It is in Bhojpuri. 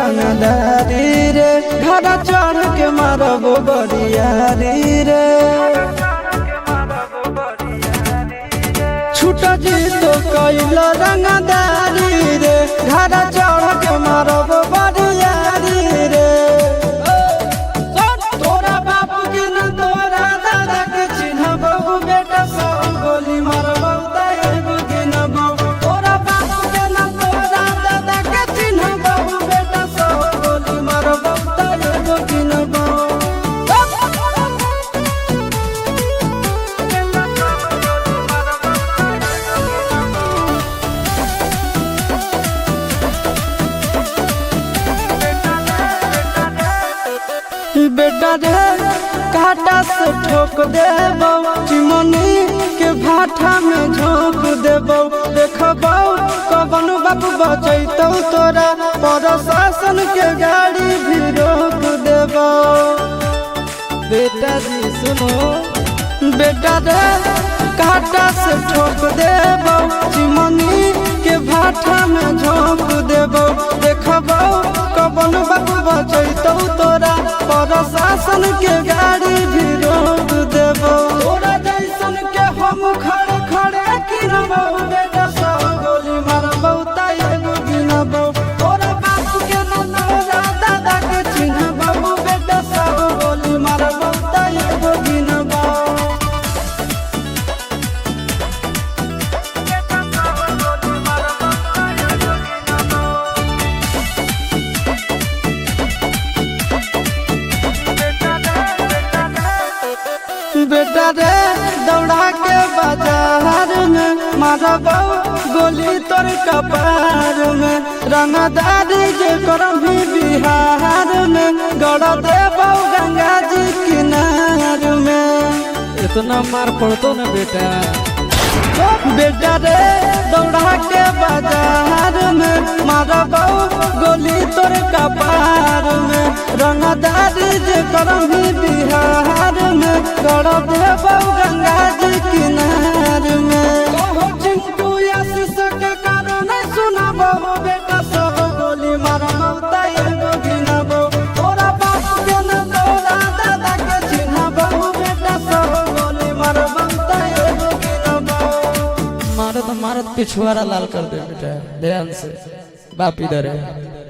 रंगदारी रे घर चढ़ के मारब बरियारी रे छूट जी तो कैल रंगदारी रे घर चढ़ के मारब बरियारी रे तोरा बाप के न तोरा दादा के चिन्हबहु बेटा सौ गोली मारबहु बेटा रे काटा से ठोक देबो चिमनी के भाठा में झोंक देबो देखबो कवन बाप बचैतौ तोरा प्रशासन के गाड़ी भी रोक देबो बेटा जी सुनो बेटा रे काटा से ठोक देबो चिमनी के भाठा में झोंक देबो देखबो कवन बाप बचैतौ तोरा प्रशासन के गाड़ी भी रोक देबो तोरा जैसन के हम खड़े खड़े गिनबो बेटा सौ गोली मारबो त एगो गिनबो तोरा बाप के न तोरा दादा के चिन्हबो बेटा सौ गोली मारबो त एगो गिनबो बेटा रे दौड़ा के बाजार में मारबो गोली तोर कपार में रंगदारी जे करम भी बिहार में गड़ देबो गंगा जी किनार में इतना मार पड़तो न बेटा बेटा रे दौड़ा के बाजार में मारबो गोली तोर कपार में रंगदारी जे करम भी बिहार में कर देबो गंगा जी किनार में कहो चिंटू आशीष के कारण सुनबो बेटा सौ गोली मारबो त एगो गिनबो तोरा बाप के न तोरा दादा के चिन्हबो बेटा सौ गोली मारबो त एगो गिनबो मारत मारत पिछुआरा लाल कर दे बेटा ध्यान से बाप इधर है।